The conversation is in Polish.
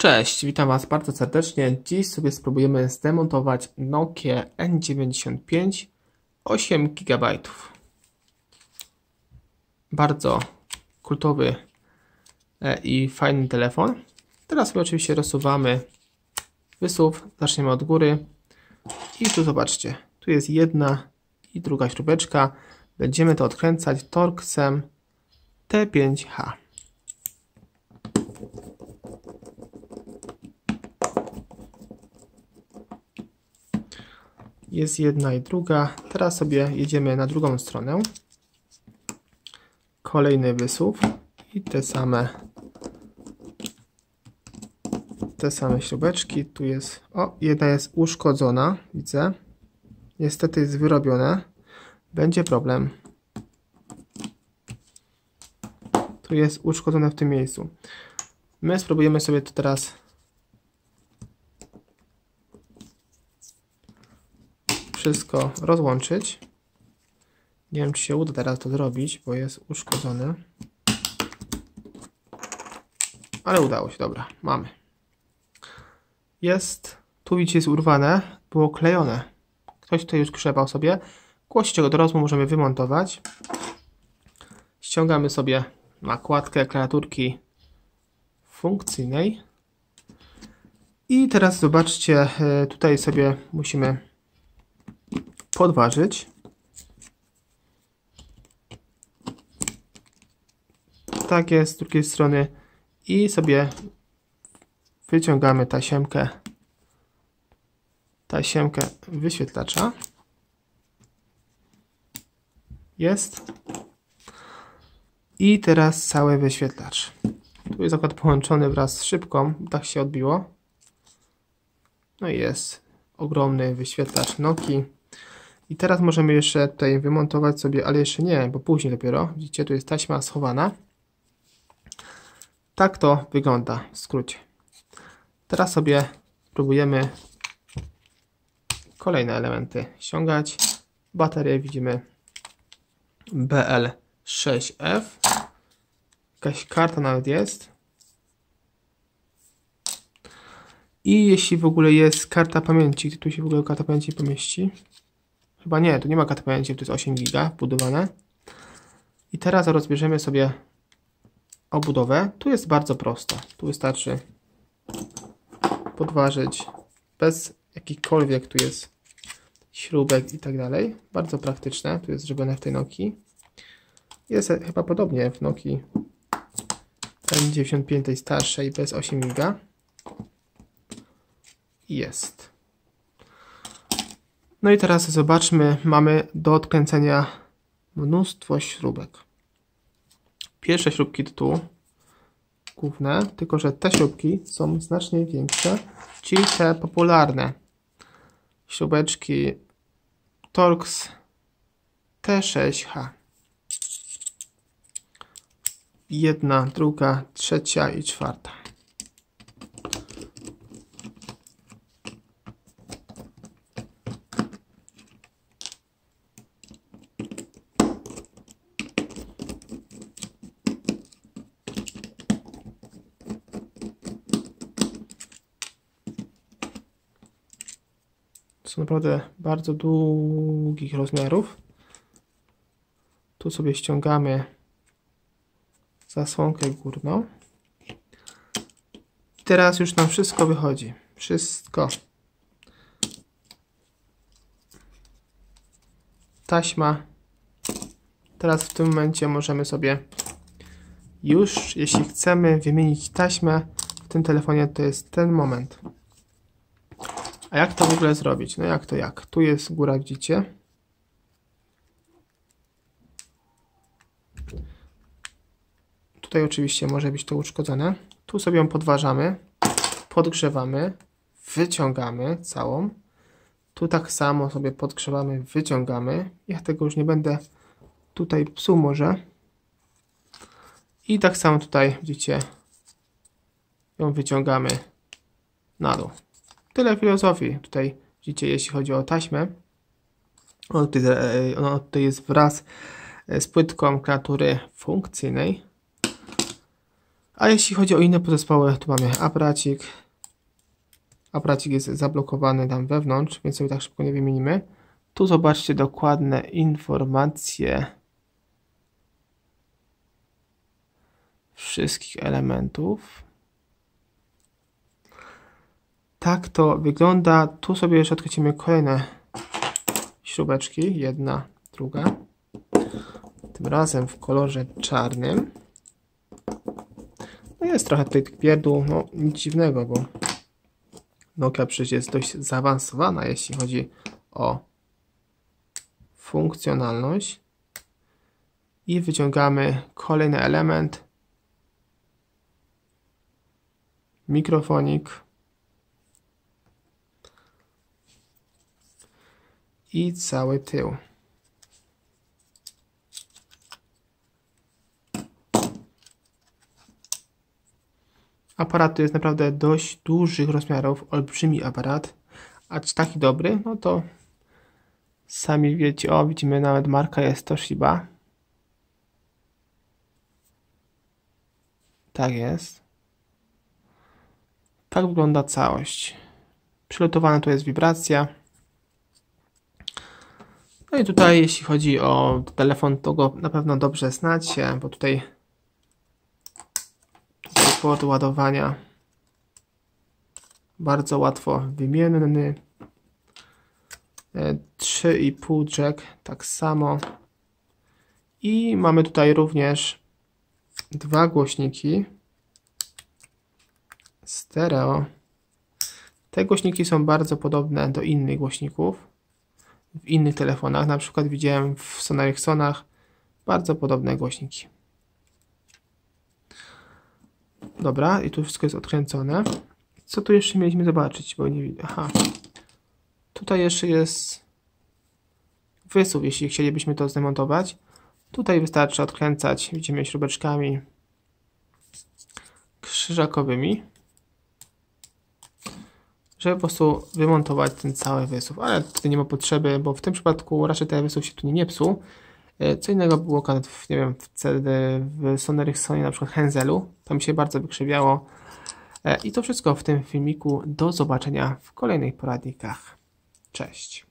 Cześć, witam Was bardzo serdecznie. Dziś sobie spróbujemy zdemontować Nokia N95 8 GB. Bardzo kultowy i fajny telefon. Teraz sobie oczywiście rozsuwamy wysuw. Zaczniemy od góry. I tu zobaczcie, tu jest jedna i druga śrubeczka. Będziemy to odkręcać Torxem T5H. Jest jedna i druga. Teraz sobie jedziemy na drugą stronę. Kolejny wysuw i te same śrubeczki. Tu jest, jedna jest uszkodzona, widzę. Niestety jest wyrobione. Będzie problem. Tu jest uszkodzone w tym miejscu. My spróbujemy sobie to teraz wszystko rozłączyć. Nie wiem, czy się uda teraz to zrobić, bo jest uszkodzony. Ale udało się, dobra, mamy. Tu widzicie, jest urwane, było klejone. Ktoś tutaj już grzebał sobie. Głośnik do rozmowy możemy wymontować. Ściągamy sobie nakładkę klawiaturki funkcyjnej. I teraz zobaczcie, tutaj sobie musimy podważyć. Tak jest z drugiej strony i sobie wyciągamy tasiemkę wyświetlacza. Jest. I teraz cały wyświetlacz. Tu jest akurat połączony wraz z szybką, tak się odbiło. No i jest ogromny wyświetlacz Nokii. I teraz możemy jeszcze tutaj wymontować sobie, ale jeszcze nie, bo później dopiero. Widzicie, tu jest taśma schowana. Tak to wygląda w skrócie. Teraz sobie spróbujemy kolejne elementy ściągać. Baterię widzimy BL6F. Jakaś karta nawet jest. I jeśli w ogóle jest karta pamięci, tu się w ogóle karta pamięci pomieści. Chyba nie, tu nie ma karty pamięci, to jest 8 GB wbudowane. I teraz rozbierzemy sobie obudowę. Tu jest bardzo prosto. Tu wystarczy podważyć bez jakichkolwiek tu jest śrubek i tak dalej. Bardzo praktyczne. Tu jest zrobione w tej Nokii. Jest chyba podobnie w Nokii N95 tej starszej bez 8 GB. Jest. No i teraz zobaczmy, mamy do odkręcenia mnóstwo śrubek. Pierwsze śrubki tu, główne, tylko że te śrubki są znacznie większe, czyli te popularne śrubeczki Torx T6H. Jedna, druga, trzecia i czwarta. Są naprawdę bardzo długich rozmiarów. Tu sobie ściągamy zasłonkę górną. I teraz już nam wszystko wychodzi. Wszystko. Taśma. Teraz w tym momencie możemy sobie już, jeśli chcemy wymienić taśmę w tym telefonie, to jest ten moment. A jak to w ogóle zrobić? No jak to jak? Tu jest góra, widzicie? Tutaj oczywiście może być to uszkodzone. Tu sobie ją podważamy, podgrzewamy, wyciągamy całą. Tu tak samo sobie podgrzewamy, wyciągamy. Ja tego już nie będę tutaj psuł może. I tak samo tutaj, widzicie, ją wyciągamy na dół. Tyle filozofii tutaj, widzicie, jeśli chodzi o taśmę. Ona tutaj jest wraz z płytką klawiatury funkcyjnej. A jeśli chodzi o inne podzespoły, tu mamy aparacik. Aparacik jest zablokowany tam wewnątrz, więc sobie tak szybko nie wymienimy. Tu zobaczcie dokładne informacje wszystkich elementów. Tak to wygląda. Tu sobie jeszcze odkręcimy kolejne śrubeczki. Jedna, druga. Tym razem w kolorze czarnym. No jest trochę tutaj pierdół, no nic dziwnego, bo Nokia przecież jest dość zaawansowana, jeśli chodzi o funkcjonalność. I wyciągamy kolejny element. Mikrofonik. I cały tył. Aparat to jest naprawdę dość dużych rozmiarów, olbrzymi aparat, a czy taki dobry, no to sami wiecie, o widzimy nawet marka jest Toshiba. Tak jest. Tak wygląda całość. Przygotowana tu jest wibracja. No i tutaj jeśli chodzi o telefon, to go na pewno dobrze znacie, bo tutaj port ładowania bardzo łatwo wymienny. 3,5 jack tak samo. I mamy tutaj również dwa głośniki stereo. Te głośniki są bardzo podobne do innych głośników w innych telefonach. Na przykład widziałem w Sony Ericssonach bardzo podobne głośniki. Dobra, i tu wszystko jest odkręcone. Co tu jeszcze mieliśmy zobaczyć? Bo nie widzę. Aha. Tutaj jeszcze jest wysuw, jeśli chcielibyśmy to zdemontować. Tutaj wystarczy odkręcać, widzimy, śrubeczkami krzyżakowymi, żeby po prostu wymontować ten cały wysuw. Ale tutaj nie ma potrzeby, bo w tym przypadku raczej ten wysuw się tu nie psuł. Co innego było, nie wiem, w Sony Ericssonie, na przykład Henzelu. To mi się bardzo wykrzywiało. I to wszystko w tym filmiku. Do zobaczenia w kolejnych poradnikach. Cześć.